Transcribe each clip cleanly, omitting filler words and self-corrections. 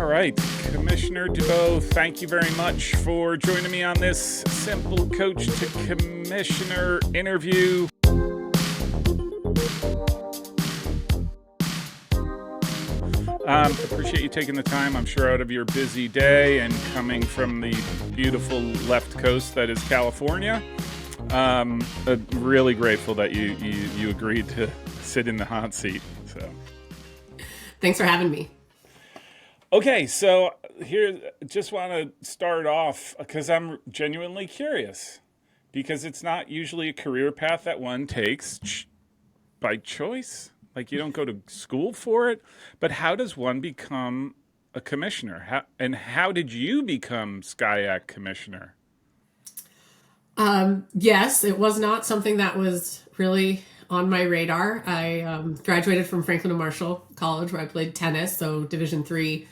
All right, Commissioner Dubow, thank you very much for joining me on this Simple Coach to Commissioner interview. Appreciate you taking the time, I'm sure out of your busy day and coming from the beautiful left coast that is California. Really grateful that you agreed to sit in the hot seat. So, thanks for having me. Okay, so here, just want to start off because I'm genuinely curious, because it's not usually a career path that one takes by choice. Like, you don't go to school for it, but how does one become a commissioner? How did you become SCIAC commissioner? Yes, it was not something that was really on my radar. I graduated from Franklin and Marshall College, where I played tennis, so Division III,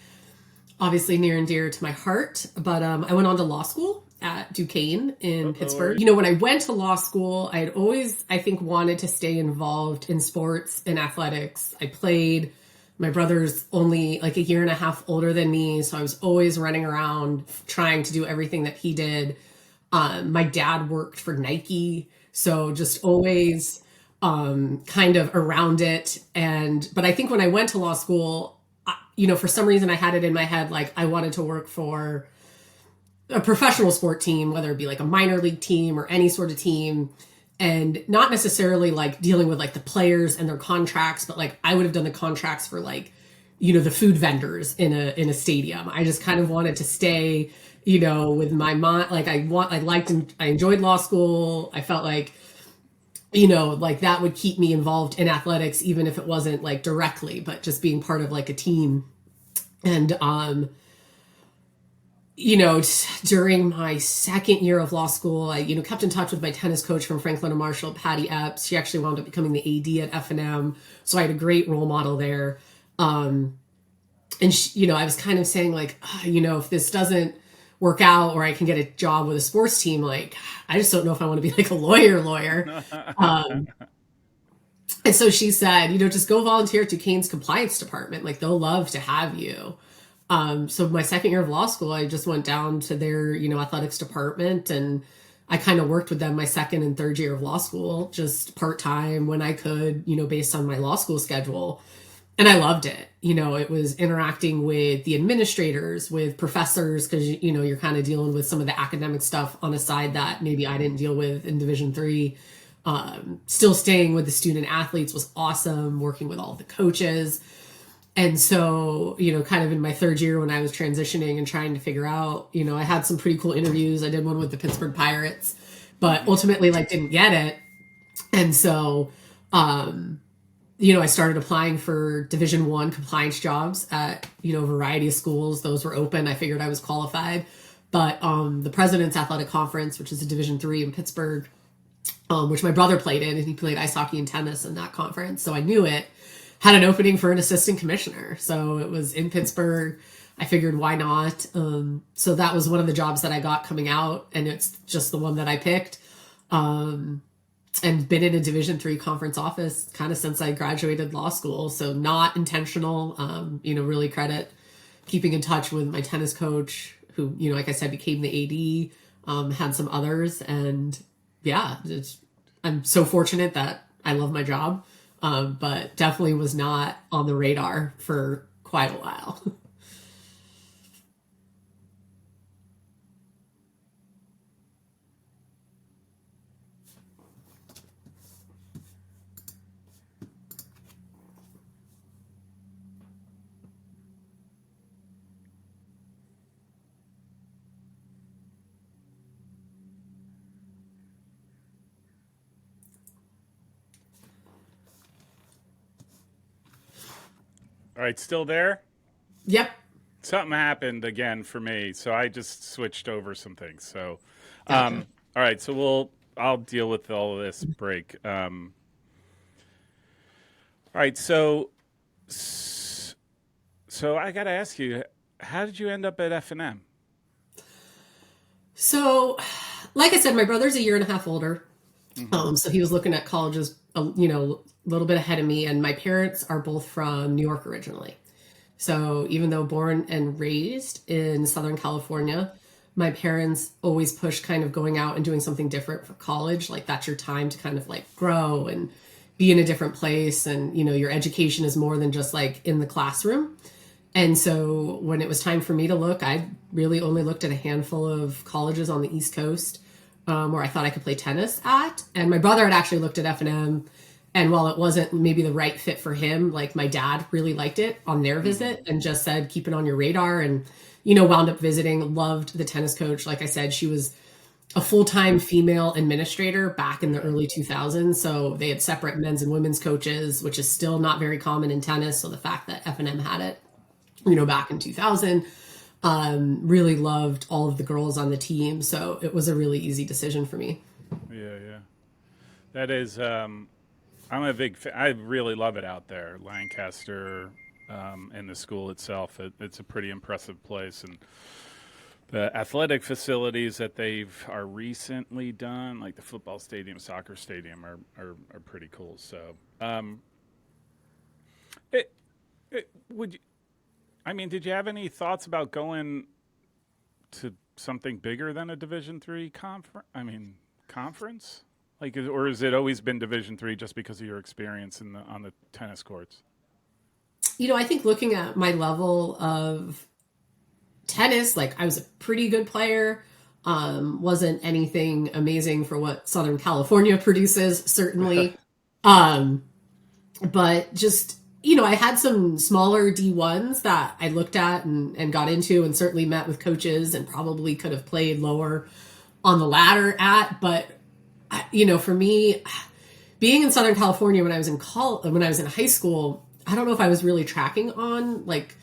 obviously near and dear to my heart. But I went on to law school at Duquesne in Pittsburgh. You know, when I went to law school, I had always, I think, wanted to stay involved in sports and athletics. I played. My brother's only like a year and a half older than me, so I was always running around trying to do everything that he did. My dad worked for Nike, so just always kind of around it. But I think when I went to law school, for some reason I had it in my head, like I wanted to work for a professional sport team, whether it be like a minor league team or any sort of team, and not necessarily like dealing with like the players and their contracts, but like I would have done the contracts for like, the food vendors in a stadium. I just kind of wanted to stay, with my mind. Like I enjoyed law school. I felt like, like that would keep me involved in athletics, even if it wasn't like directly, but just being part of like a team. And, during my second year of law school, I, kept in touch with my tennis coach from Franklin and Marshall, Patty Epps. She actually wound up becoming the AD at F&M. So I had a great role model there. And she, I was kind of saying like, if this doesn't work out or I can get a job with a sports team, like, I just don't know if I want to be like a lawyer. And so she said, just go volunteer at Duquesne's compliance department. Like, they'll love to have you. So my second year of law school, I just went down to their, athletics department, and I kind of worked with them my second and third year of law school, just part-time when I could, based on my law school schedule. And I loved it. It was interacting with the administrators, with professors, because, you're kind of dealing with some of the academic stuff on a side that maybe I didn't deal with in Division III. Still staying with the student athletes was awesome, working with all the coaches. And so, kind of in my third year when I was transitioning and trying to figure out, I had some pretty cool interviews. I did one with the Pittsburgh Pirates, but ultimately didn't get it. And so, I started applying for Division I compliance jobs at, a variety of schools. Those were open. I figured I was qualified. But the President's Athletic Conference, which is a Division III in Pittsburgh, which my brother played in, and he played ice hockey and tennis in that conference. So I knew it had an opening for an assistant commissioner. So it was in Pittsburgh. I figured, why not? So that was one of the jobs that I got coming out, and it's just the one that I picked. And been in a Division III conference office kind of since I graduated law school. So not intentional, really credit keeping in touch with my tennis coach who, like I said, became the AD, had some others. And yeah, I'm so fortunate that I love my job, but definitely was not on the radar for quite a while. All right, still there? Yep. Something happened again for me, so I just switched over some things. So, Gotcha. All right, so I'll deal with all of this break. All right, so I got to ask you, how did you end up at F&M? So, like I said, my brother's a year and a half older. So he was looking at colleges, a little bit ahead of me. And my parents are both from New York originally. So even though born and raised in Southern California, my parents always pushed kind of going out and doing something different for college. Like that's your time to kind of like grow and be in a different place. And, your education is more than just like in the classroom. And so when it was time for me to look, I really only looked at a handful of colleges on the East Coast where I thought I could play tennis at. And my brother had actually looked at F&M. And while it wasn't maybe the right fit for him, like my dad really liked it on their visit and just said, keep it on your radar. And, wound up visiting, loved the tennis coach. Like I said, she was a full-time female administrator back in the early 2000s. So they had separate men's and women's coaches, which is still not very common in tennis. So the fact that F&M had it, back in 2000, really loved all of the girls on the team. So it was a really easy decision for me. Yeah, yeah. That is, I'm a big fan. I really love it out there. Lancaster and the school itself, it's a pretty impressive place. And the athletic facilities that are recently done, like the football stadium, soccer stadium, are pretty cool. So, would you, I mean, did you have any thoughts about going to something bigger than a Division III conference? Like, or has it always been Division III just because of your experience on the tennis courts? I think looking at my level of tennis, like I was a pretty good player. Wasn't anything amazing for what Southern California produces, certainly. But just, I had some smaller D1s that I looked at and got into and certainly met with coaches and probably could have played lower on the ladder at. But, for me, being in Southern California when I was in high school, I don't know if I was really tracking on like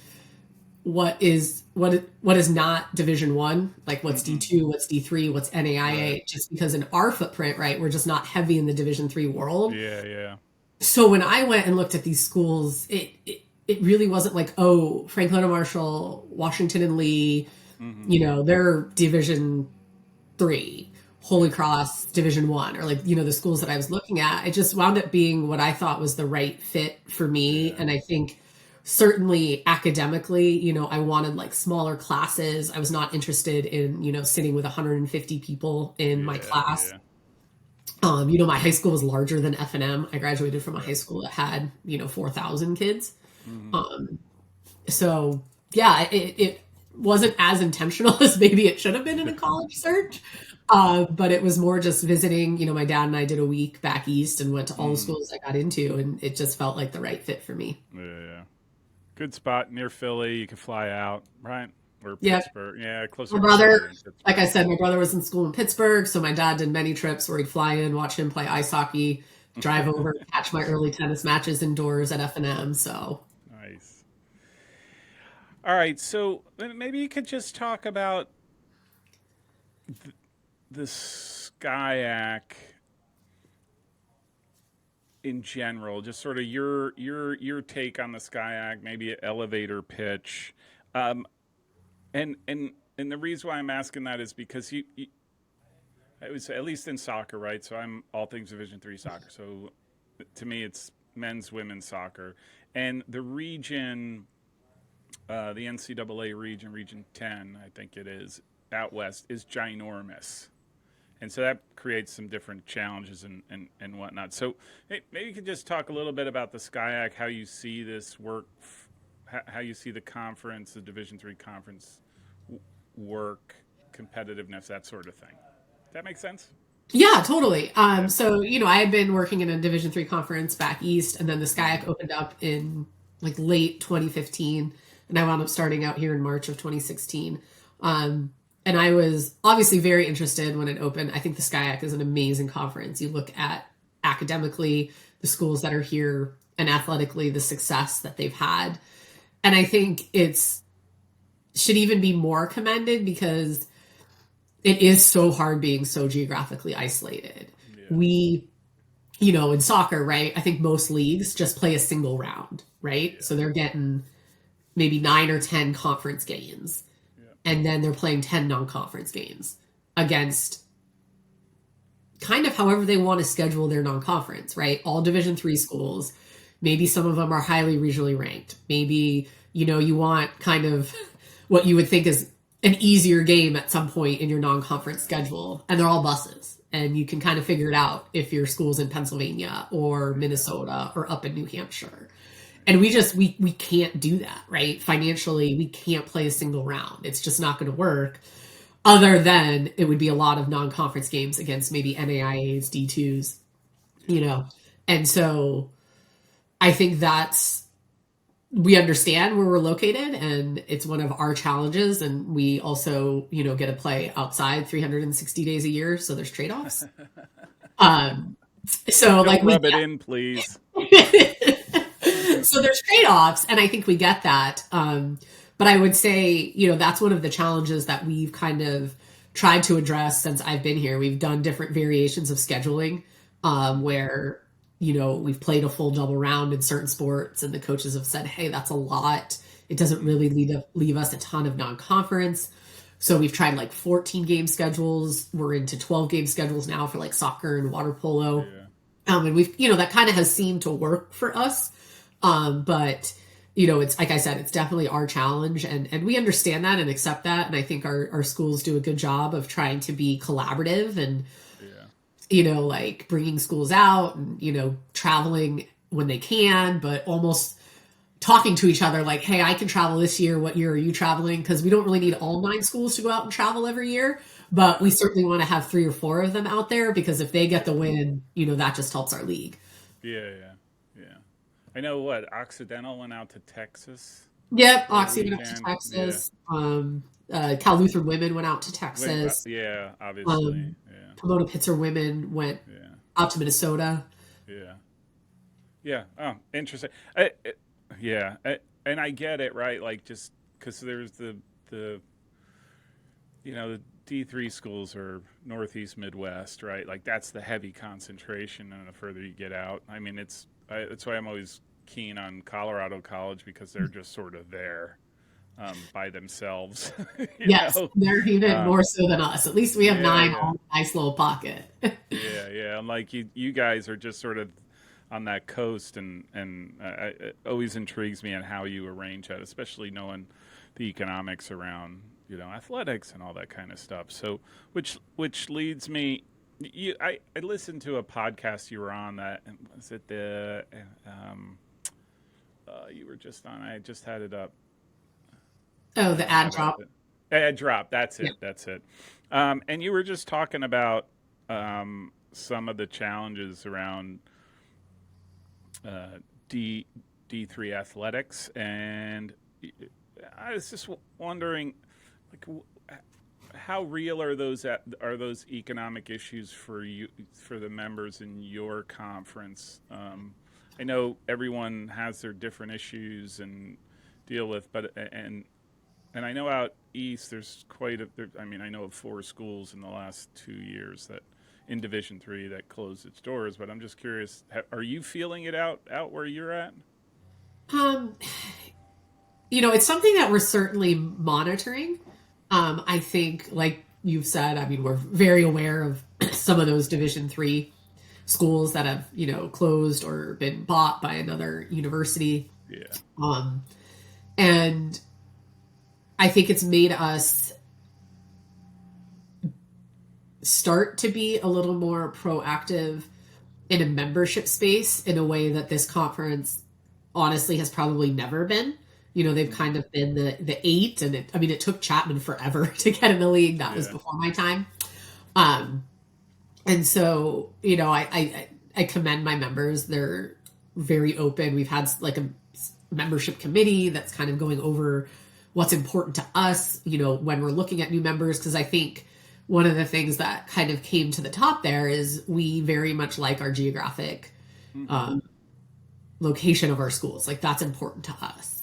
what is not Division One, like what's D2, what's D3, what's NAIA, right. Just because in our footprint, right, we're just not heavy in the Division III world. Yeah, yeah. So when I went and looked at these schools, it really wasn't like, oh, Franklin and Marshall, Washington and Lee, they're Division III. Holy Cross, Division I, or like, the schools that I was looking at. It just wound up being what I thought was the right fit for me. Yeah. And I think certainly academically, I wanted like smaller classes. I was not interested in, sitting with 150 people in my class. Yeah. My high school was larger than F&M. I graduated from a high school that had, 4,000 kids. So yeah, it wasn't as intentional as maybe it should have been in a college search. But it was more just visiting, my dad and I did a week back east and went to all the schools I got into, and it just felt like the right fit for me. Yeah. Good spot near Philly. You can fly out, right? Or Pittsburgh. Yeah, closer. My brother, like I said, my brother was in school in Pittsburgh, so my dad did many trips where he'd fly in, watch him play ice hockey, drive over, catch my early tennis matches indoors at F&M. So nice. All right, so maybe you could just talk about the SCIAC in general, just sort of your take on the SCIAC, maybe an elevator pitch, and the reason why I'm asking that is because it was at least in soccer, right? So I'm all things Division III soccer. So to me, it's men's, women's soccer, and the region, the NCAA region, Region 10, I think it is out west, is ginormous. And so that creates some different challenges and whatnot. So maybe you could just talk a little bit about the SCIAC, how you see this work, how you see the conference, the Division III conference work, competitiveness, that sort of thing. Does that make sense? Yeah, totally. So, I had been working in a Division III conference back east, and then the SCIAC opened up in like late 2015, and I wound up starting out here in March of 2016. And I was obviously very interested when it opened. I think the SCIAC is an amazing conference. You look at academically the schools that are here and athletically the success that they've had. And I think should even be more commended because it is so hard being so geographically isolated. Yeah. We, in soccer, right? I think most leagues just play a single round, right? Yeah. So they're getting maybe 9 or 10 conference games. And then they're playing 10 non-conference games against kind of however they want to schedule their non-conference, right? All Division III schools. Maybe some of them are highly regionally ranked. Maybe You want kind of what you would think is an easier game at some point in your non-conference schedule, and they're all buses. And you can kind of figure it out if your school's in Pennsylvania or Minnesota or up in New Hampshire. And we can't do that, right? Financially, we can't play a single round. It's just not going to work. Other than it would be a lot of non-conference games against maybe NAIAs, D2s, And so I think we understand where we're located, and it's one of our challenges. And we also, get to play outside 360 days a year. So there's trade-offs. So Don't rub it in, please. So there's trade-offs, and I think we get that. But I would say, that's one of the challenges that we've kind of tried to address since I've been here. We've done different variations of scheduling, where, we've played a full double round in certain sports, and the coaches have said, hey, that's a lot. It doesn't really leave us a ton of non-conference. So we've tried like 14 game schedules. We're into 12 game schedules now for like soccer and water polo. Yeah. And we've, that kind of has seemed to work for us. But it's like I said, it's definitely our challenge, and we understand that and accept that. And I think our schools do a good job of trying to be collaborative and, like bringing schools out and, traveling when they can, but almost talking to each other like, hey, I can travel this year. What year are you traveling? Because we don't really need all 9 schools to go out and travel every year, but we certainly want to have 3 or 4 of them out there, because if they get the win, that just helps our league. Yeah. I know Occidental went out to Texas. Yep, Oxy went out to Texas. Yeah. Cal Lutheran women went out to Texas. Obviously. Pomona Pitzer women went out to Minnesota. Yeah. Oh, interesting. And I get it, right? Like, just because there's the D3 schools are Northeast Midwest, right? Like, that's the heavy concentration, and the further you get out, I mean, that's why I'm always keen on Colorado College, because they're just sort of there by themselves. Yes, they're even more so than us. At least we have 9 on a nice little pocket. And like you guys are just sort of on that coast, and it always intrigues me on how you arrange that, especially knowing the economics around athletics and all that kind of stuff. So which leads me. I listened to a podcast you were on. That was it. You were just on. I just had it up. Oh, the ad drop. Ad drop. That's it. Yeah. That's it. And you were just talking about some of the challenges around D3 athletics, and I was just wondering, like, how real are those economic issues for you, for the members in your conference? I know everyone has their different issues and deal with, but and I know out east there's I know of 4 schools in the last 2 years that in Division III that closed its doors. But I'm just curious, are you feeling it out where you're at? It's something that we're certainly monitoring. I think, like you've said, I mean, we're very aware of some of those Division III schools that have, closed or been bought by another university. Yeah. And I think it's made us start to be a little more proactive in a membership space in a way that this conference honestly has probably never been. They've kind of been the 8, and it took Chapman forever to get in the league. That was before my time. And so, I commend my members. They're very open. We've had like a membership committee that's kind of going over what's important to us, when we're looking at new members. Because I think one of the things that kind of came to the top there is we very much like our geographic location of our schools. Like, that's important to us.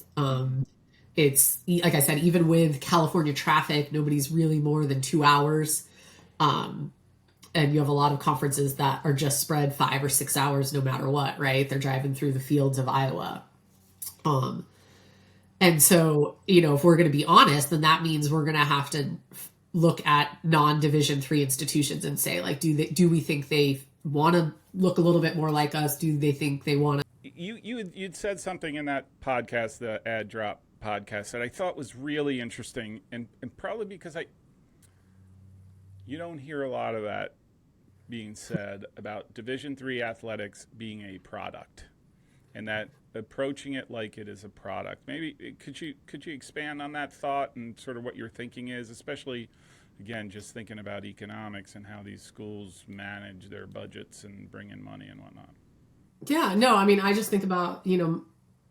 It's like I said, even with California traffic, nobody's really more than 2 hours. And you have a lot of conferences that are just spread 5 or 6 hours, no matter what, right? They're driving through the fields of Iowa. And so, if we're going to be honest, then that means we're going to have to look at non-Division III institutions and say, like, do we think they want to look a little bit more like us? Do they think they want to? You'd said something in that podcast, the Ad Drop podcast that I thought was really interesting, and probably because you don't hear a lot of that being said about Division III athletics being a product, and that approaching it like it is a product. Maybe could you expand on that thought and sort of what your thinking is, especially again just thinking about economics and how these schools manage their budgets and bring in money and whatnot. Yeah, no, I mean, I just think about,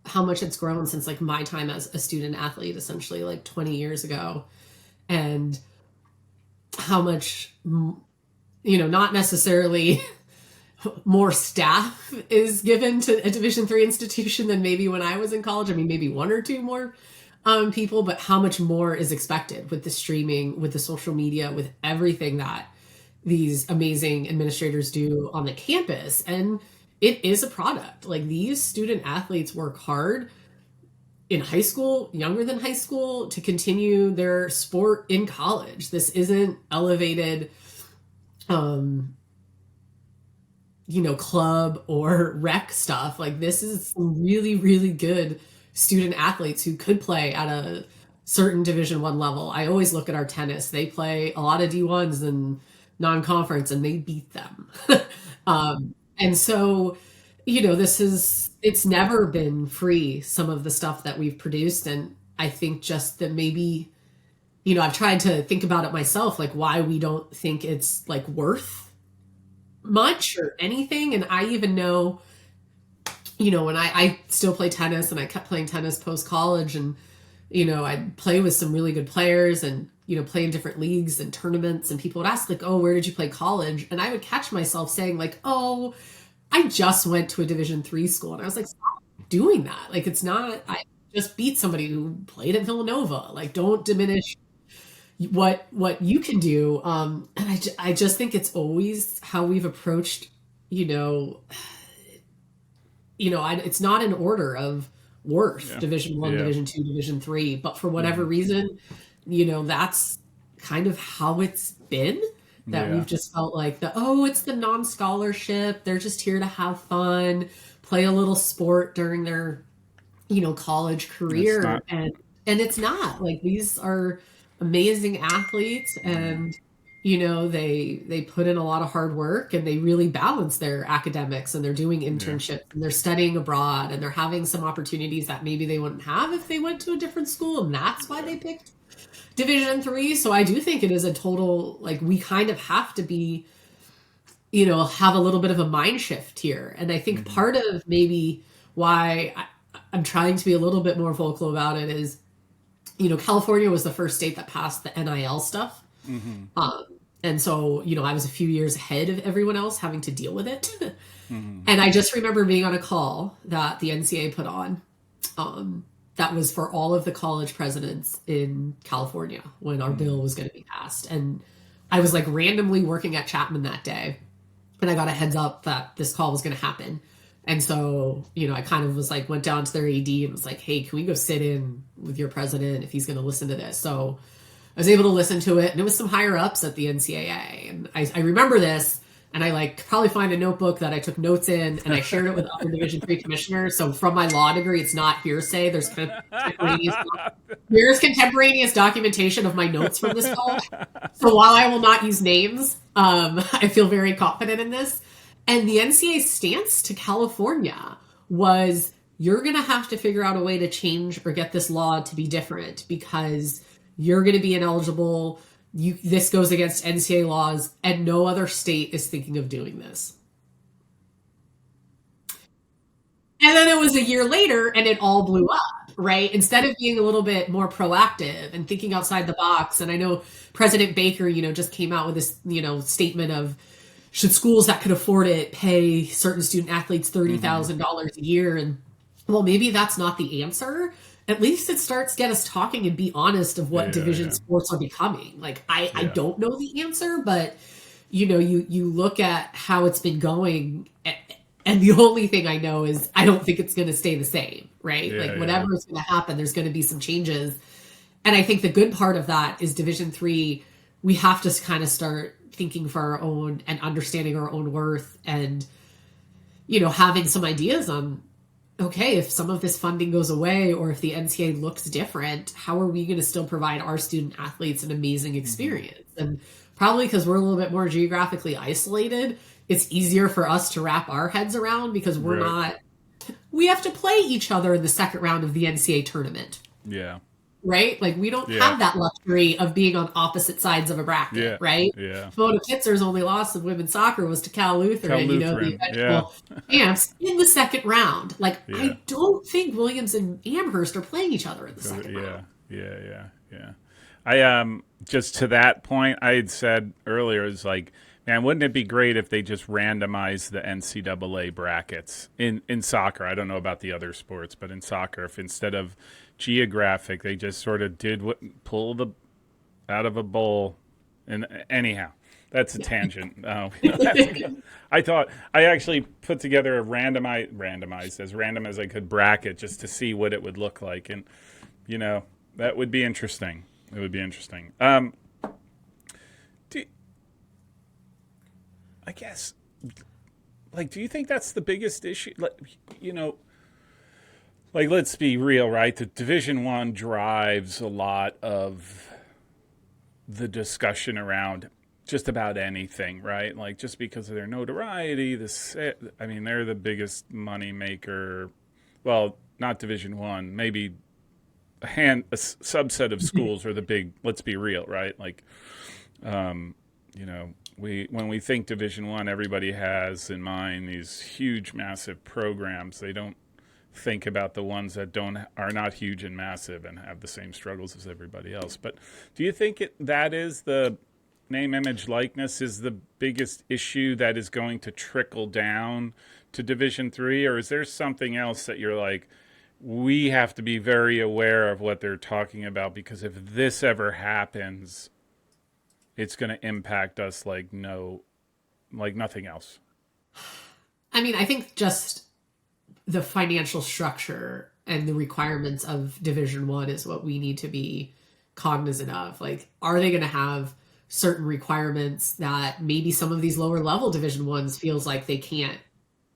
how much it's grown since like my time as a student athlete, essentially like 20 years ago, and how much, not necessarily more staff is given to a Division III institution than maybe when I was in college. I mean, maybe one or two more people, but how much more is expected with the streaming, with the social media, with everything that these amazing administrators do on the campus. And it is a product. Like, these student athletes work hard in high school, younger than high school, to continue their sport in college. This isn't elevated, club or rec stuff. Like, this is some really, really good student athletes who could play at a certain Division I level. I always look at our tennis. They play a lot of D1s and non-conference, and they beat them. And so, it's never been free, some of the stuff that we've produced. And I think just that maybe, I've tried to think about it myself, like why we don't think it's like worth much or anything. And I even know, when I still play tennis, and I kept playing tennis post college, and, I'd play with some really good players and, play in different leagues and tournaments, and people would ask like, oh, where did you play college? And I would catch myself saying like, oh, I just went to a Division III school. And I was like, stop doing that. Like, it's not, I just beat somebody who played at Villanova. Like, don't diminish what you can do. And I just think it's always how we've approached, it's not an order of worth, yeah. Division I, yeah. Division II, Division III. But for whatever reason, that's kind of how it's been. That we've just felt like it's the non-scholarship. They're just here to have fun, play a little sport during their, college career. And it's not. Like, these are amazing athletes, and, they put in a lot of hard work, and they really balance their academics, and they're doing internships, and they're studying abroad, and they're having some opportunities that maybe they wouldn't have if they went to a different school. And that's why they picked Division III. So I do think it is a total, like, we kind of have to be, have a little bit of a mind shift here. And I think part of maybe why I'm trying to be a little bit more vocal about it is, California was the first state that passed the NIL stuff. And so, I was a few years ahead of everyone else having to deal with it. And I just remember being on a call that the NCAA put on, that was for all of the college presidents in California when our bill was going to be passed. And I was like randomly working at Chapman that day, and I got a heads up that this call was going to happen. And so, I kind of was like, went down to their AD and was like, hey, can we go sit in with your president if he's going to listen to this? So I was able to listen to it, and it was some higher ups at the NCAA. And I remember this, and I like probably find a notebook that I took notes in, and I shared it with other Division III commissioners. So from my law degree, it's not hearsay. There's contemporaneous documentation of my notes from this call. So while I will not use names, I feel very confident in this. And the NCAA's stance to California was, you're going to have to figure out a way to change or get this law to be different, because you're going to be ineligible. This goes against NCAA laws, and no other state is thinking of doing this. And then it was a year later, and it all blew up, right? Instead of being a little bit more proactive and thinking outside the box. And I know President Baker, just came out with this, statement of, should schools that could afford it pay certain student athletes $30,000 a year? And well, maybe that's not the answer. At least it starts get us talking and be honest of what division sports are becoming. Like, I don't know the answer, but you look at how it's been going, and the only thing I know is I don't think it's going to stay the same, right? Whatever is going to happen, there's going to be some changes. And I think the good part of that is Division III, we have to kind of start thinking for our own and understanding our own worth, and having some ideas on okay, if some of this funding goes away or if the NCAA looks different, how are we going to still provide our student athletes an amazing Mm-hmm. experience? And probably because we're a little bit more geographically isolated, it's easier for us to wrap our heads around because Right. we have to play each other in the second round of the NCAA tournament, Yeah. right? Like we don't Yeah. have that luxury of being on opposite sides of a bracket, Yeah. right? Yeah. Mona Kitzer's only loss in women's soccer was to Cal Cal Lutheran, the Lutheran. Yeah. eventual champs in the second round. Like Yeah. I don't think Williams and Amherst are playing each other in the second Yeah. round. Yeah. Yeah. Yeah. I just to that point, I had said earlier is like, man, wouldn't it be great if they just randomized the NCAA brackets in soccer? I don't know about the other sports, but in soccer, if instead of geographic, they just sort of did what pull the out of a bowl. And anyhow, that's a tangent. I thought I actually put together a randomized as random as I could bracket just to see what it would look like, and you know that would be interesting. It would be interesting. Do, I guess, like, do you think that's the biggest issue? Like, you know, like let's be real, right? The Division One drives a lot of the discussion around just about anything, right? Like just because of their notoriety, I mean, they're the biggest money maker. Well, not Division One, maybe a subset of schools are the big. Let's be real, right? Like, you know, we when we think Division One, everybody has in mind these huge, massive programs. They don't think about the ones that don't are not huge and massive and have the same struggles as everybody else. But do you think that is the name, image, likeness is the biggest issue that is going to trickle down to Division Three, or is there something else that you're like, we have to be very aware of what they're talking about because if this ever happens, it's going to impact us like nothing else. I mean, I think just the financial structure and the requirements of Division One is what we need to be cognizant of. Like, are they going to have certain requirements that maybe some of these lower level Division Ones feels like they can't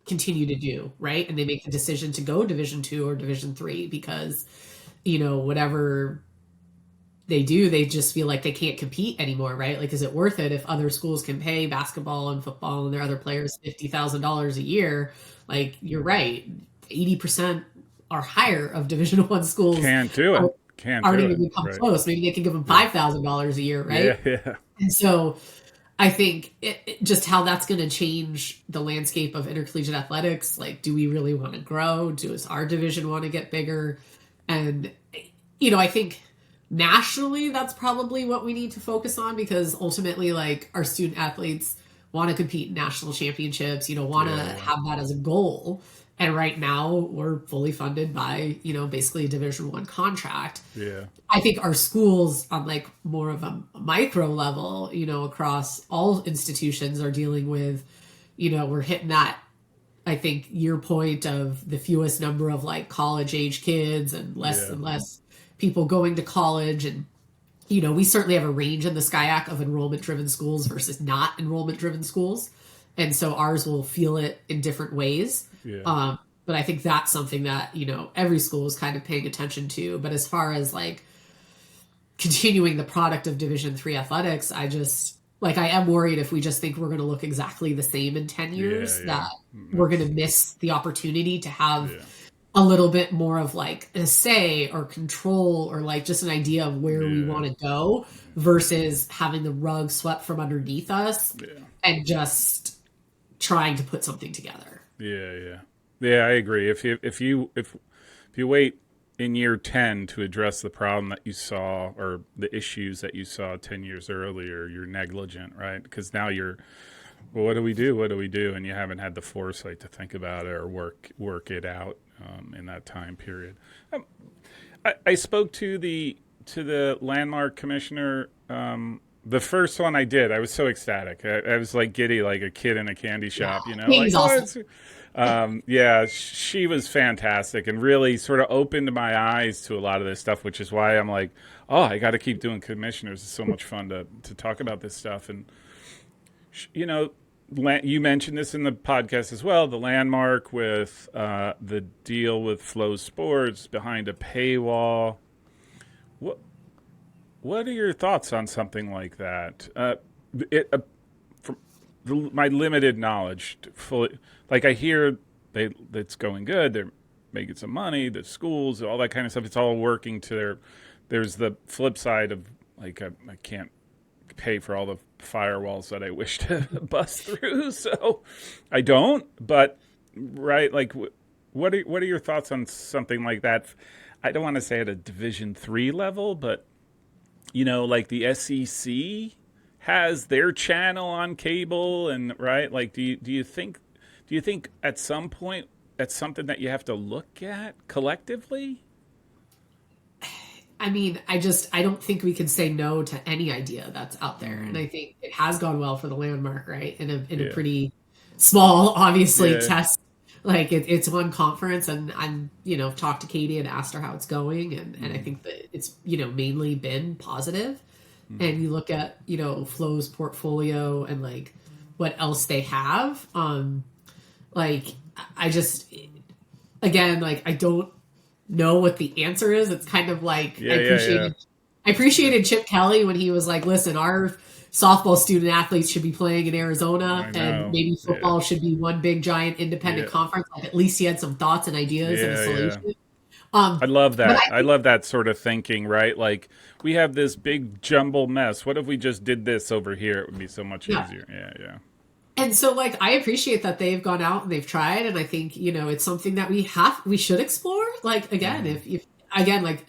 continue to do, right? And they make the decision to go Division Two or Division Three because, whatever they do, they just feel like they can't compete anymore, right? Like, is it worth it if other schools can pay basketball and football and their other players $50,000 a year? Like, you're right, 80% or higher of Division One schools Can't do it. Can't aren't do it. even come Right. close. Maybe they can give them Yeah. $5,000 a year, Yeah. right? Yeah. And so I think just how that's going to change the landscape of intercollegiate athletics. Like, do we really want to grow? Does our division want to get bigger? And, I think nationally, that's probably what we need to focus on because ultimately, like, our student athletes want to compete in national championships, want to Yeah. have that as a goal. And right now, we're fully funded by, basically a Division One contract. Yeah. I think our schools on like more of a micro level, across all institutions are dealing with, we're hitting that, I think, your point of the fewest number of like college age kids Yeah. and less people going to college. And, we certainly have a range in the SCIAC of enrollment driven schools versus not enrollment driven schools. And so ours will feel it in different ways. Yeah. But I think that's something that, every school is kind of paying attention to. But as far as like, continuing the product of Division Three athletics, I am worried if we just think we're going to look exactly the same in 10 years Yeah. that we're going to miss the opportunity to have Yeah. a little bit more of like a say or control or like just an idea of where we want to go versus having the rug swept from underneath us Yeah. and just trying to put something together. Yeah. Yeah. Yeah. I agree. If you wait in year 10 to address the problem that you saw or the issues that you saw 10 years earlier, you're negligent, right? Because now well, what do we do? What do we do? And you haven't had the foresight to think about it or work it out in that time period. I spoke to the landmark commissioner. The first one I did, I was so ecstatic. I was like giddy, like a kid in a candy shop, He's awesome. Yeah, she was fantastic and really sort of opened my eyes to a lot of this stuff, which is why I'm like, oh, I got to keep doing commissioners. It's so much fun to talk about this stuff. And, you mentioned this in the podcast as well, the landmark with the deal with Flow Sports behind a paywall. What what are your thoughts on something like that? From my limited knowledge, fully, like I hear that's going good. They're making some money. The schools, all that kind of stuff. It's all working to their. There's the flip side of like I can't pay for all the firewalls that I wish to bust through, so I don't. But right, like, what are your thoughts on something like that? I don't want to say at a Division III level, but like the SEC has their channel on cable, and right, like, do you think at some point that's something that you have to look at collectively? I mean, I don't think we can say no to any idea that's out there. And I think it has gone well for the landmark, right? In a Yeah, pretty small, obviously, yeah, test. Like it's one conference, and I'm, talked to Katie and asked her how it's going, and I think that it's, mainly been positive. And you look at, Flow's portfolio and like what else they have. Like I just, again, like I don't know what the answer is. It's kind of like yeah, yeah, yeah. I appreciated Chip Kelly when he was like, listen, our softball student athletes should be playing in Arizona, I and know. maybe Yeah, football should be one big giant independent yeah, conference. Like at least he had some thoughts and ideas and a yeah, yeah. solution. I love But that. I I love that sort of thinking, right? Like we have this big jumble mess. What if we just did this over here? It would be so much Yeah. easier. Yeah, yeah, And so like I appreciate that they've gone out and they've tried, and I think, it's something that we should explore. Like again, if again, like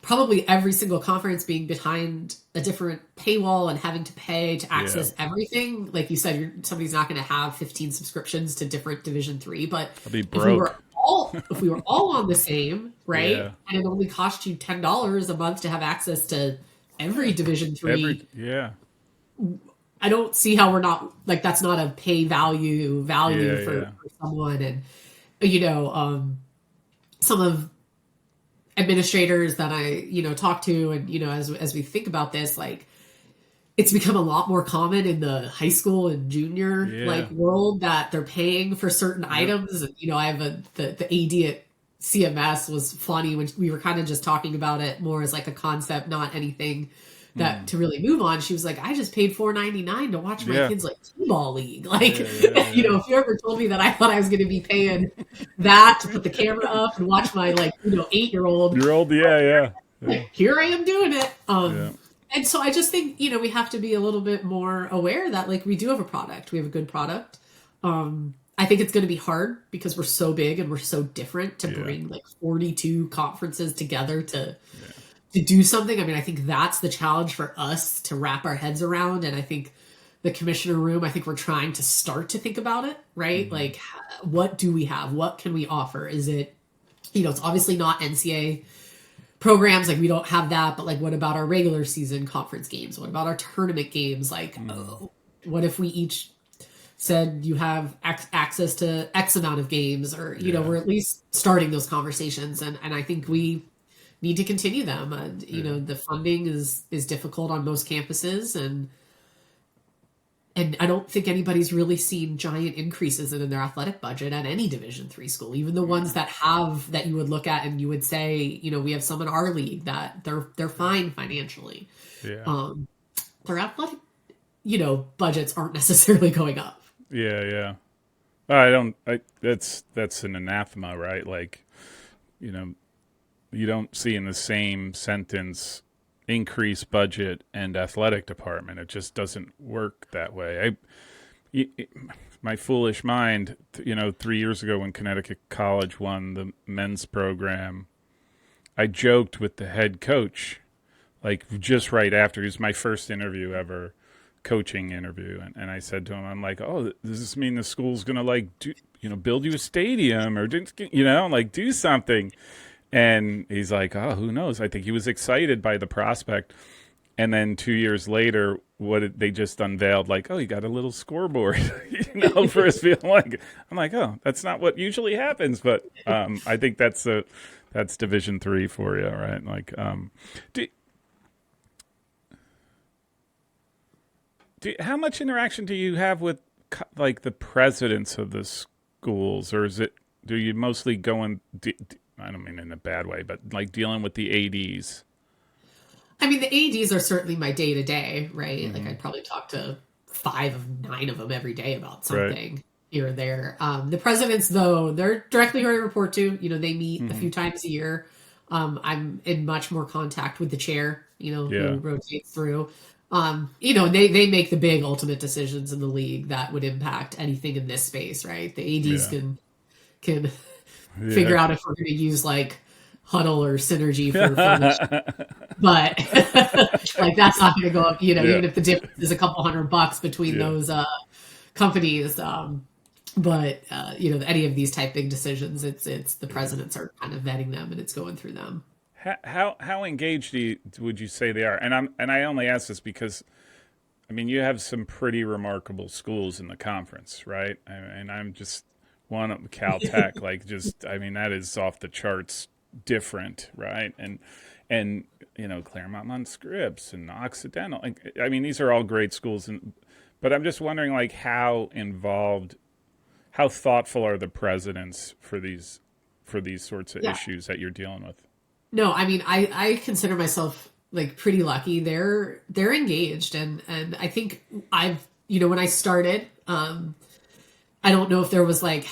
probably every single conference being behind a different paywall and having to pay to yeah. access everything. Like you said, somebody's not going to have 15 subscriptions to different Division III, but I'll be if we broke. were if we were all on the same, right? Yeah. And it only cost you $10 a month to have access to every Division Every Three, yeah. I don't see how we're not like that's not a pay value Yeah, for, yeah. someone. And some of administrators that I talk to, and as we think about this, like it's become a lot more common in the high school and junior Yeah. like world that they're paying for certain Yep. items. And I have the AD at CMS was funny when we were kind of just talking about it more as like a concept, not anything that to really move on. She was like, I just paid $4.99 to watch my Yeah. kids like T-ball league. Like, Yeah, yeah, yeah. if you ever told me that I thought I was going to be paying that to put the camera up and watch my 8-year-old, You're old, yeah, yeah. Yeah. like here I am doing it. Yeah. And so I just think, we have to be a little bit more aware that like we do have a product. We have a good product. I think it's going to be hard because we're so big and we're so different to Yeah. bring like 42 conferences together to do something. I mean, I think that's the challenge for us to wrap our heads around. And I think the commissioner room, I think we're trying to start to think about it, right? Like, what do we have? What can we offer? Is it, it's obviously not NCAA programs, like we don't have that, but like what about our regular season conference games? What about our tournament games? Like, what if we each said you have access to X amount of games, or Yeah. we're at least starting those conversations, and I think we need to continue them. And the funding is difficult on most campuses, and I don't think anybody's really seen giant increases in their athletic budget at any Division III school. Even the ones that have, that you would look at and you would say, we have some in our league that they're fine financially. Yeah. Their athletic, budgets aren't necessarily going up. Yeah, yeah. I don't that's an anathema, right? Like, you know, you don't see in the same sentence increase budget and athletic department. It just doesn't work that way. My foolish mind, 3 years ago when Connecticut College won the men's program, I joked with the head coach, like just right after. It was my first interview ever, coaching interview, and I said to him, I'm like, oh, does this mean the school's gonna build you a stadium or like do something? And he's like, oh, who knows? I think he was excited by the prospect. And then 2 years later, they just unveiled, like, oh, you got a little scoreboard, for his field. I'm like, oh, that's not what usually happens, but I think that's Division III for you, right? Like, how much interaction do you have with like the presidents of the schools, or do you mostly go in? I don't mean in a bad way, but like dealing with the ADs. I mean, the ADs are certainly my day to day, right? Like I'd probably talk to 9 of them every day about Right. something here or there. The presidents, though, they're directly who I report to. They meet a few times a year. I'm in much more contact with the chair, Yeah. who rotates through. They make the big ultimate decisions in the league that would impact anything in this space, right? The ADs Yeah. can figure Yeah. out if we're going to use like Huddle or Synergy for formation, but like that's not going to go up. Yeah. Even if the difference is a couple $100 between Yeah. those companies. But any of these type big decisions, it's the presidents are kind of vetting them and it's going through them. How engaged would you say they are? And I only ask this because I mean you have some pretty remarkable schools in the conference, right? And I'm just one of Caltech, like just I mean that is off the charts different, right? And Claremont Scripps and Occidental. Like, I mean these are all great schools, but I'm just wondering like how involved, how thoughtful are the presidents for these sorts of Yeah. issues that you're dealing with? No, I mean, I consider myself like pretty lucky. They're engaged, and I think when I started, I don't know if there was like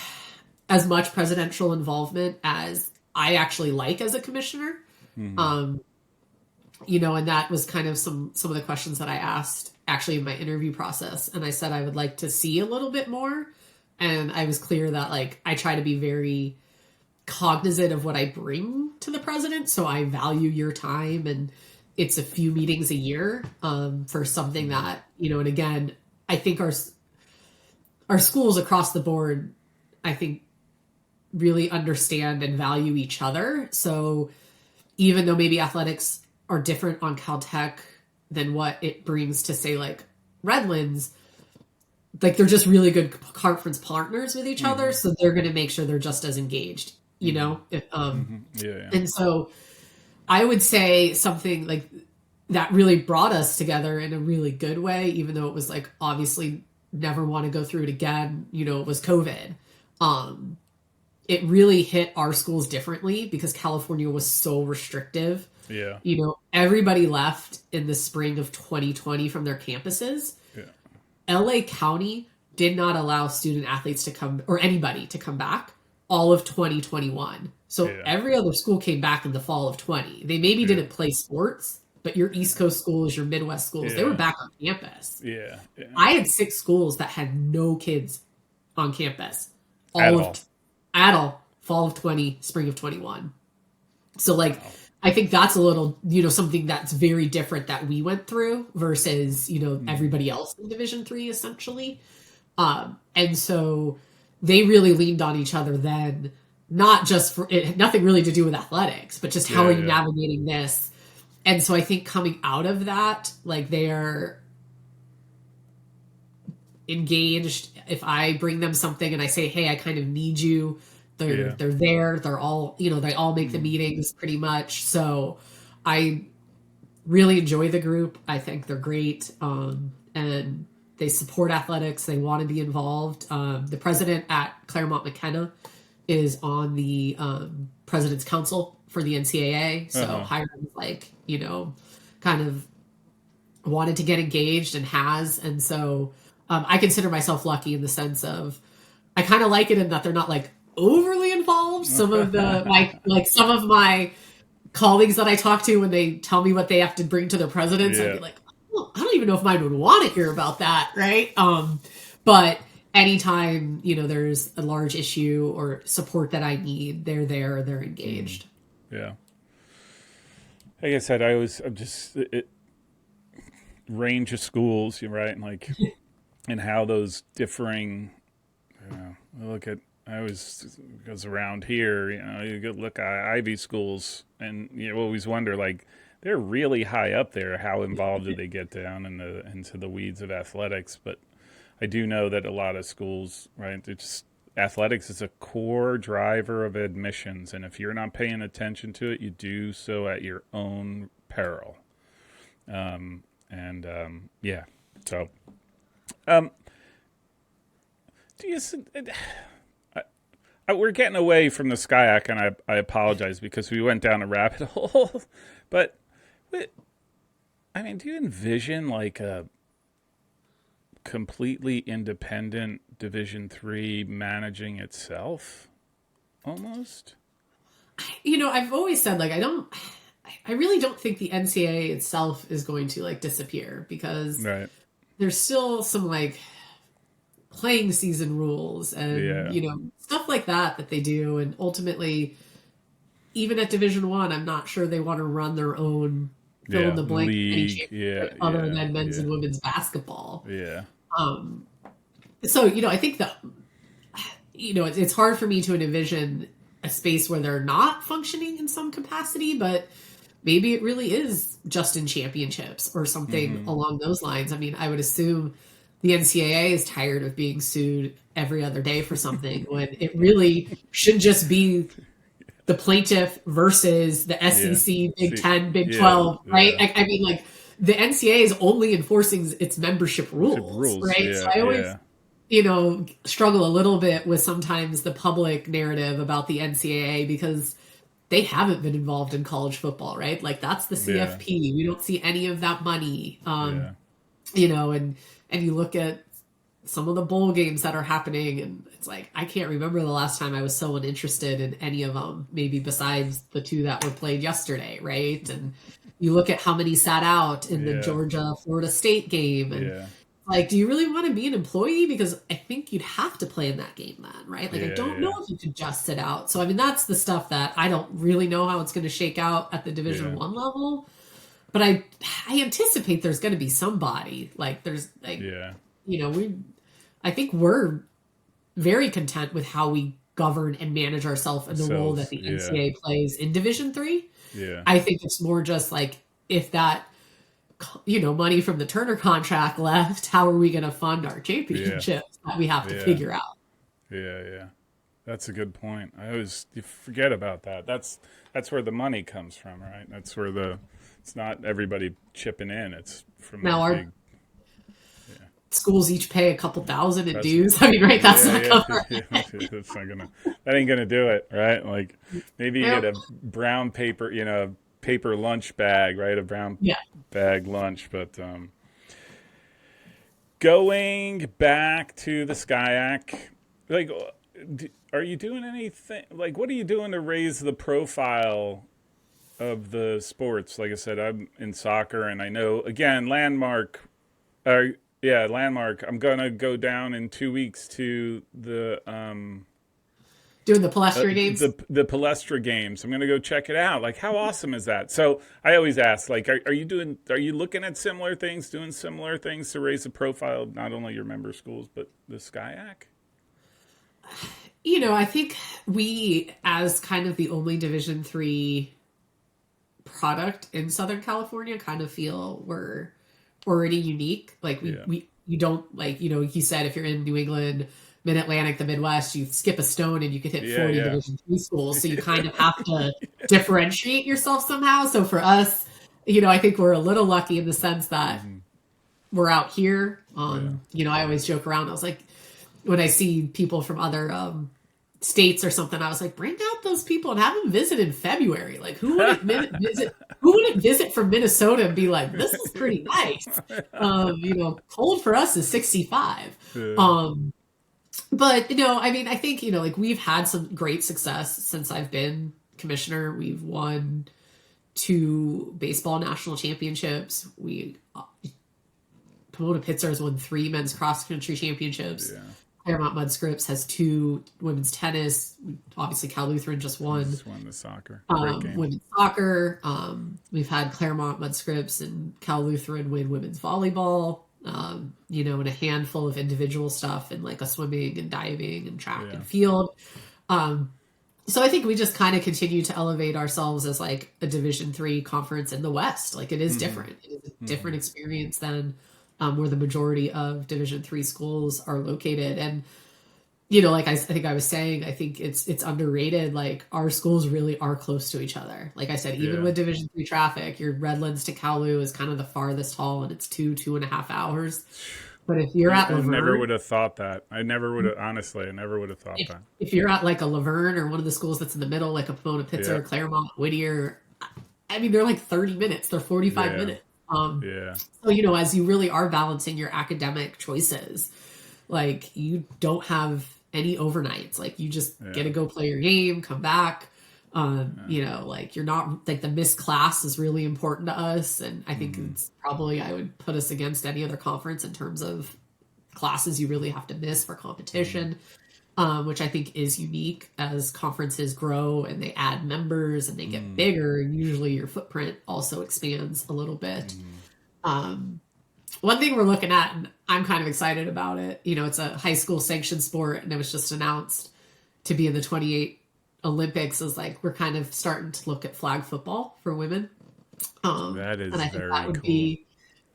as much presidential involvement as I actually like as a commissioner. Um, and that was kind of some of the questions that I asked actually in my interview process, and I said I would like to see a little bit more, and I was clear that like I try to be very cognizant of what I bring to the president. So I value your time, and it's a few meetings a year for something that, and again, I think our schools across the board, I think really understand and value each other. So even though maybe athletics are different on Caltech than what it brings to say like Redlands, like they're just really good conference partners with each other. So they're going to make sure they're just as engaged. Yeah. And so I would say something like that really brought us together in a really good way, even though it was like obviously never want to go through it again. It was COVID. It really hit our schools differently because California was so restrictive. Yeah. Everybody left in the spring of 2020 from their campuses. Yeah. LA County did not allow student athletes to come or anybody to come back all of 2021. So every other school came back in the fall of 20. They maybe didn't play sports, but your East Coast schools, your Midwest schools, they were back on campus. Yeah. I had 6 schools that had no kids on campus at all fall of 20, spring of 21. So like I think that's a little, something that's very different that we went through versus, everybody else in Division 3 essentially. And so they really leaned on each other then, not just for it had nothing really to do with athletics, but just how are you navigating this? And so I think coming out of that, like they're engaged. If I bring them something and I say, hey, I kind of need you, they're there. They're all, they all make the meetings pretty much. So I really enjoy the group. I think they're great. And they support athletics. They want to be involved. The president at Claremont McKenna is on the president's council for the NCAA. So Hiram's like, kind of wanted to get engaged and has. And so I consider myself lucky in the sense of I kind of like it in that they're not like overly involved. Some of some of my colleagues that I talk to when they tell me what they have to bring to their presidents, I'd be like, oh, I don't even know if mine would want to hear about that, right? But anytime there's a large issue or support that I need, they're there, they're engaged. Yeah. Like I said, I'm just range of schools, right? And like, and how those differing. I always goes around here. You go look at Ivy schools, and you always wonder like they're really high up there. How involved do they get down into the weeds of athletics? But I do know that a lot of schools, right? It's athletics is a core driver of admissions, and if you're not paying attention to it, you do so at your own peril. So, Do you, we're getting away from the SCIAC, and I apologize because we went down a rabbit hole. But, I mean, do you envision like a completely independent Division III managing itself, almost? I've always said like I really don't think the NCAA itself is going to like disappear because Right. there's still some like playing season rules and stuff like that they do, and ultimately even at Division One, I'm not sure they want to run their own fill in the blank league, other than men's and women's basketball. Yeah. So I think that it's hard for me to envision a space where they're not functioning in some capacity, but maybe it really is just in championships or something along those lines. I mean, I would assume the NCAA is tired of being sued every other day for something when it really should just be the plaintiff versus the SEC, Big 10, Big 12, right? I mean, like, the NCAA is only enforcing its membership rules, right? Yeah, so I always, struggle a little bit with sometimes the public narrative about the NCAA because they haven't been involved in college football, right? Like, that's the CFP. We don't see any of that money, and you look at some of the bowl games that are happening, and it's like, I can't remember the last time I was so uninterested in any of them, maybe besides the two that were played yesterday, right? And you look at how many sat out in the Georgia-Florida State game, and like, do you really want to be an employee? Because I think you'd have to play in that game then, right? Like, I don't know if you could just sit out. So, I mean, that's the stuff that I don't really know how it's going to shake out at the Division I level. But I anticipate there's going to be somebody. Like, there's, like, I think we're very content with how we govern and manage ourselves in the role that the NCAA plays in Division III. Yeah. I think it's more just like, if that money from the Turner contract left, how are we going to fund our championships that we have to figure out? Yeah. That's a good point. You forget about that. That's where the money comes from, right? That's where it's not everybody chipping in. It's from now schools each pay a couple thousand in dues. I mean, right? That's not covered. That's not gonna. That ain't gonna do it, right? Like, maybe you get a brown paper, paper lunch bag, right? A brown bag lunch. But going back to the SCIAC, like, are you doing anything? Like, what are you doing to raise the profile of the sports? Like I said, I'm in soccer, and I know, again, Landmark. Landmark. I'm gonna go down in 2 weeks to the doing the Palestra games. The Palestra games. I'm gonna go check it out. Like, how awesome is that? So I always ask, like, are you looking at similar things, doing similar things to raise the profile of not only your member schools but the SCIAC? I think we, as kind of the only Division III product in Southern California, kind of feel we're already unique. Like, you don't, like, he said, if you're in New England, Mid-Atlantic, the Midwest, you skip a stone and you could hit 40 Division III schools. So you kind of have to differentiate yourself somehow. So for us, I think we're a little lucky in the sense that we're out here. I always joke around. I was like, when I see people from other states or something, I was like, bring out those people and have them visit in February. Like, who wouldn't visit from Minnesota and be like, this is pretty nice? Cold for us is 65. But, I mean, I think, like, we've had some great success since I've been commissioner. We've won 2 baseball national championships. Pomona Pitzer has won 3 men's cross country championships. Yeah. Claremont Mudscripts has 2 women's tennis. Obviously, Cal Lutheran just won. Just won the soccer. Women's soccer. We've had Claremont Mudscripts and Cal Lutheran win women's volleyball. And a handful of individual stuff and like a swimming and diving and track and field. So I think we just kind of continue to elevate ourselves as like a Division III conference in the West. Like, it is different. It is a different experience than where the majority of Division III schools are located. And, like I think I was saying, I think it's underrated. Like, our schools really are close to each other. Like I said, even with Division III traffic, your Redlands to Kowloon is kind of the farthest haul, and it's 2.5 hours. But if you're at I never Laverne, would have thought that. I never would have, honestly, I never would have thought if that. if you're at like a Laverne or one of the schools that's in the middle, like a Pomona Yeah. Pitzer, Claremont, Whittier, I mean, they're like 30 minutes, they're 45 Yeah. minutes. Yeah. So, you know, as you really are balancing your academic choices, like you don't have any overnights. Like you just get to go play your game, come back. You know, like you're not like the missed class is really important to us. And I think it's probably, I would put us against any other conference in terms of classes you really have to miss for competition, which I think is unique as conferences grow and they add members and they get bigger. Usually your footprint also expands a little bit. One thing we're looking at, and I'm kind of excited about it, you know, it's a high school sanctioned sport and it was just announced to be in the 28 Olympics, is like we're kind of starting to look at flag football for women. That is and I think very that would cool. be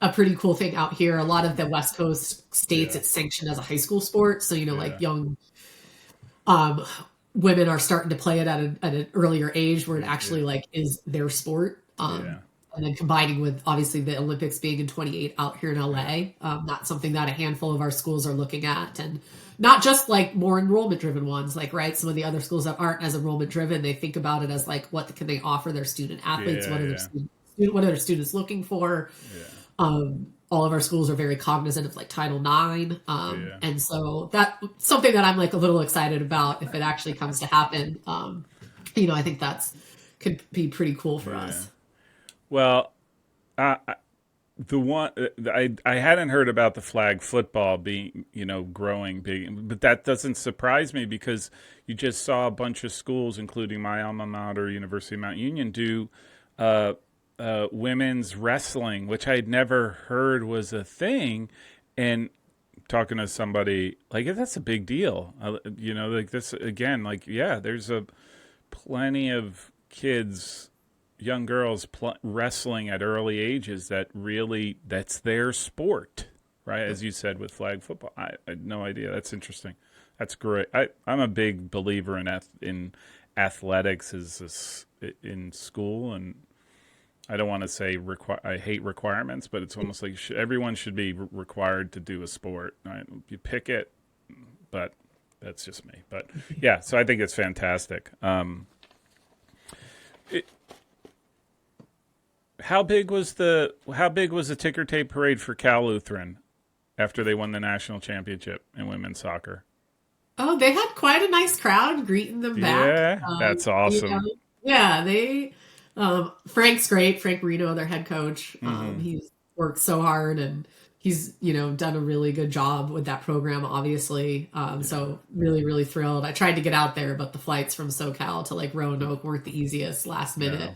a pretty cool thing out here. A lot of the West Coast states, it's sanctioned as a high school sport. So, you know, like young women are starting to play it at an earlier age where it actually like is their sport. And then combining with obviously the Olympics being in 28 out here in LA, that's something that a handful of our schools are looking at, and not just like more enrollment driven ones, like, right. Some of the other schools that aren't as enrollment driven, they think about it as like, what can they offer their student athletes? What are their students looking for? All of our schools are very cognizant of like Title IX. And so that's something that I'm like a little excited about if it actually comes to happen. You know, I think could be pretty cool for us. Well, the one I hadn't heard about the flag football being, you know, growing big, but that doesn't surprise me because you just saw a bunch of schools, including my alma mater, University of Mount Union, do women's wrestling, which I'd never heard was a thing. And talking to somebody, like, that's a big deal. You know, like this again, like, yeah, there's plenty of kids, young girls wrestling at early ages that really, that's their sport, right? As you said with flag football. I had no idea. That's interesting. That's great. I'm a big believer in athletics in school, and I don't want to say I hate requirements, but it's almost like everyone should be required to do a sport. Right? You pick it, but that's just me. But yeah, so I think it's fantastic. How big was the ticker tape parade for Cal Lutheran after they won the national championship in women's soccer? Oh, they had quite a nice crowd greeting them back. Yeah, that's awesome. You know, yeah, they Frank's great. Frank Marino, their head coach. He's worked so hard and he's, you know, done a really good job with that program, obviously. So really, really thrilled. I tried to get out there, but the flights from SoCal to like Roanoke weren't the easiest last minute.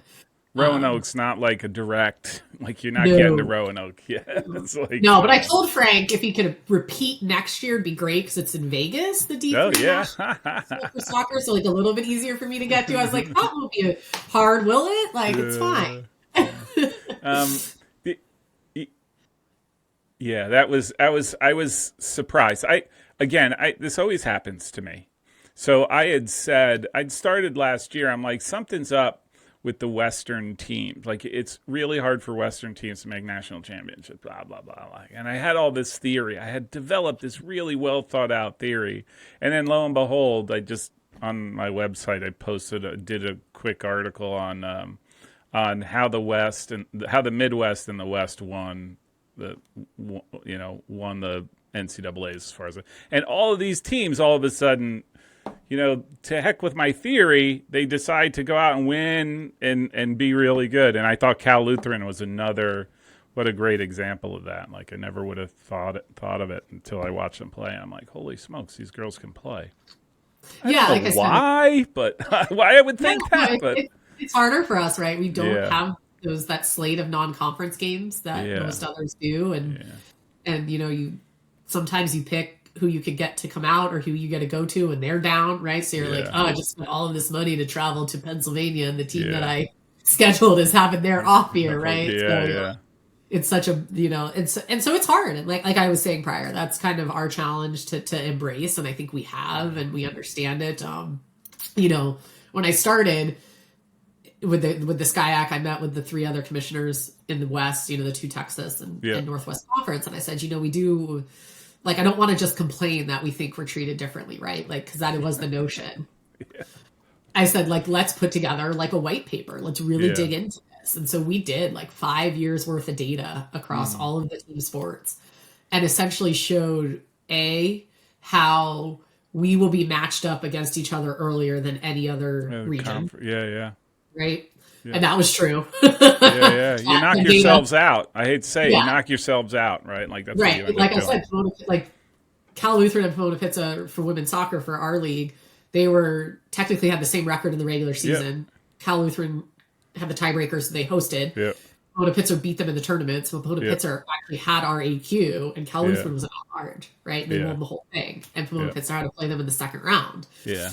Roanoke's not like a direct, like you're not getting to Roanoke. Yeah, it's like, no, but I told Frank if he could repeat next year, it'd be great because it's in Vegas, the D3 for soccer, so like a little bit easier for me to get to. I was like, that won't be hard, will it? Like, it's fine. Yeah, I was surprised. This always happens to me. So I'd started last year. I'm like, something's up with the Western teams. Like, it's really hard for Western teams to make national championships, blah, blah, blah, blah. And I had all this theory. I had developed this really well thought out theory. And then lo and behold, on my website, I did a quick article on how the Midwest and the West won the NCAAs as far as and all of these teams all of a sudden, you know, to heck with my theory, they decide to go out and win and be really good. And I thought Cal Lutheran was what a great example of that. Like, I never would have thought of it until I watched them play. I'm like, holy smokes, these girls can play. I don't know why, but why I would think that. But it's harder for us, right? We don't have that slate of non-conference games that most others do, and you know, sometimes you pick who you could get to come out or who you get to go to and they're down, right? So you're like, oh, I just spent all of this money to travel to Pennsylvania and the team that I scheduled is having their off year, right? It's such a, you know, and so it's hard. And like I was saying prior, that's kind of our challenge to embrace. And I think we have, and we understand it. You know, when I started, with the SCIAC, I met with the 3 other commissioners in the West, the 2 Texas and Northwest Conference. And I said, we do, like, I don't want to just complain that we think we're treated differently, right? Like, because that was the notion. Yeah. I said, like, let's put together like a white paper. Let's really dig into this. And so we did like 5 years worth of data across all of the team sports and essentially showed how we will be matched up against each other earlier than any other region. Right? Yeah. And that was true. You knock yourselves out. I hate to say you knock yourselves out, right? Like that's right. What you like I said, like Cal Lutheran and Pomona Pizza for women's soccer for our league, they were technically had the same record in the regular season. Yep. Cal Lutheran had the tiebreakers, so they hosted. Yep. Pomona Pizza beat them in the tournament, so Pomona Pizza actually had our AQ, and Cal Lutheran was at large, right? And they won the whole thing, and Pomona Pizza had to play them in the second round. Yeah.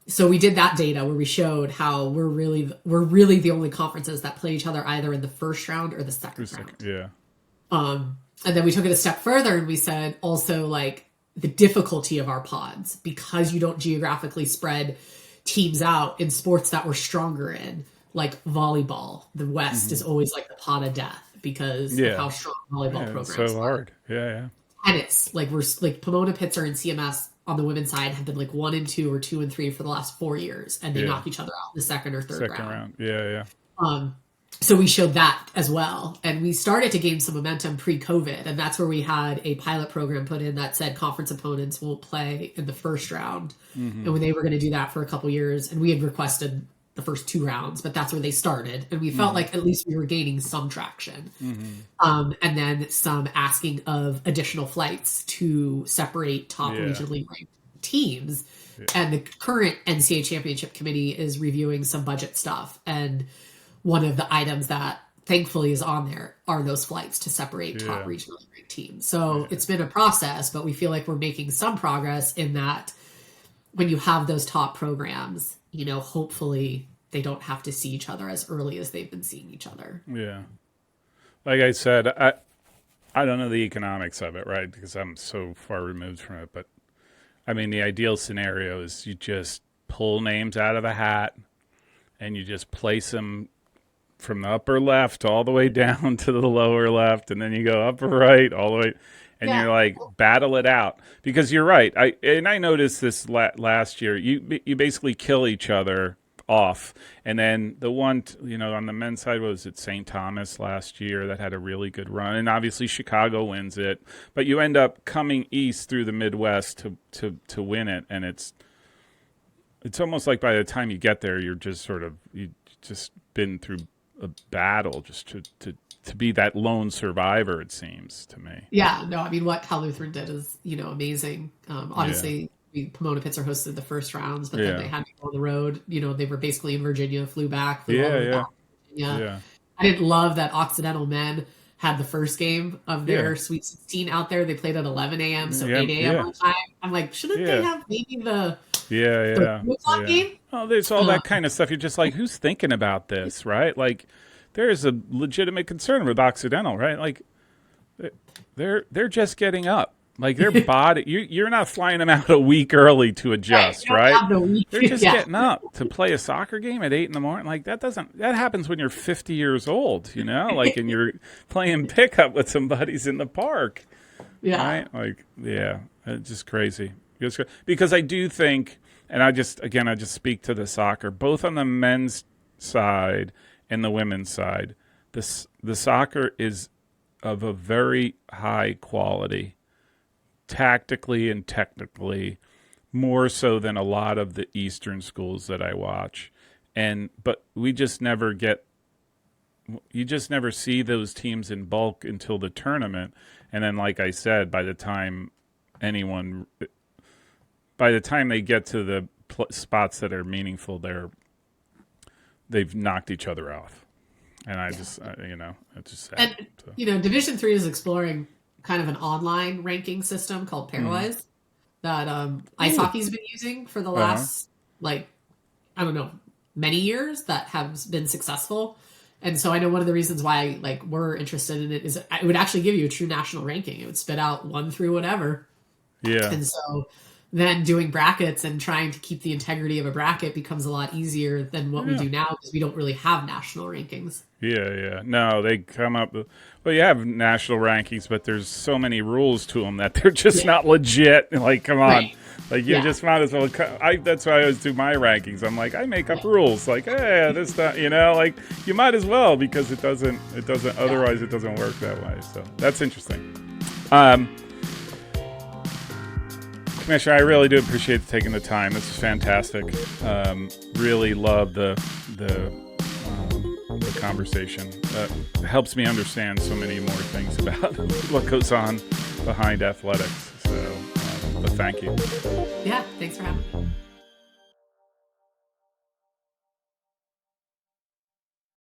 So we did that data where we showed how we're really the only conferences that play each other either in the first round or the second round. Yeah. And then we took it a step further and we said also like the difficulty of our pods, because you don't geographically spread teams out in sports that we're stronger in, like volleyball. The West is always like the pod of death because of how strong volleyball programs are. So hard. Yeah. Tennis, like we're like Pomona Pitzer and CMS on the women's side have been like 1 and 2 or 2 and 3 for the last 4 years, and they knock each other out in the second or third round. Yeah. So we showed that as well, and we started to gain some momentum pre-COVID, and that's where we had a pilot program put in that said conference opponents won't play in the first round, and when they were going to do that for a couple years, and we had requested the first 2 rounds, but that's where they started, and we felt like at least we were gaining some traction, and then some asking of additional flights to separate top regionally ranked teams, and the current NCAA championship committee is reviewing some budget stuff, and one of the items that thankfully is on there are those flights to separate top regionally ranked teams. So it's been a process, but we feel like we're making some progress in that when you have those top programs, hopefully they don't have to see each other as early as they've been seeing each other. Yeah. Like I said, I don't know the economics of it, right? Because I'm so far removed from it. But I mean, the ideal scenario is you just pull names out of the hat and you just place them from the upper left all the way down to the lower left, and then you go upper right all the way, and you're like battle it out, because you're right. I noticed this last year. You basically kill each other off, and then the one on the men's side was at St. Thomas last year that had a really good run, and obviously Chicago wins it, but you end up coming east through the Midwest to win it, and it's almost like by the time you get there, you're just you just been through a battle just to be that lone survivor, it seems to me. Yeah, no, I mean, what Cal Lutheran did is, amazing. Obviously, Pomona Pitzer hosted the first rounds, but then they had to go on the road. They were basically in Virginia, flew back. Flew back to Virginia. I didn't love that Occidental men had the first game of their Sweet 16 out there. They played at 11 a.m., so 8 a.m. on time. I'm like, shouldn't they have maybe the game? Oh, there's all that kind of stuff. You're just like, who's thinking about this, right? Like, there's a legitimate concern with Occidental, right? Like, they're just getting up. Like, their body, you're not flying them out a week early to adjust, right? They're just getting up to play a soccer game at 8 in the morning. Like, that happens when you're 50 years old, like, and you're playing pickup with some buddies in the park. Yeah. Right? Like, it's just crazy. Because I do think, and I just speak to the soccer, both on the men's side and the women's side, the soccer is of a very high quality, tactically and technically, more so than a lot of the Eastern schools that I watch. But you just never see those teams in bulk until the tournament. And then, like I said, by the time they get to the spots that are meaningful, they've knocked each other off, and it's just sad. And Division III is exploring kind of an online ranking system called Pairwise that ice hockey's been using for the last many years that has been successful. And so I know one of the reasons why we're interested in it is it would actually give you a true national ranking. It would spit out 1 through whatever. Yeah. And so then doing brackets and trying to keep the integrity of a bracket becomes a lot easier than what we do now because we don't really have national rankings. Yeah. No, they come up with, well, you have national rankings, but there's so many rules to them that they're just not legit. Like, come on. Right. Like, you just might as well. That's why I always do my rankings. I'm like, I make up rules. Like, hey, this, that, like, you might as well because it doesn't, otherwise it doesn't work that way. So that's interesting. Commissioner, I really do appreciate taking the time. This is fantastic. Really love the conversation. It helps me understand so many more things about what goes on behind athletics. So, but thank you. Yeah, thanks for having me.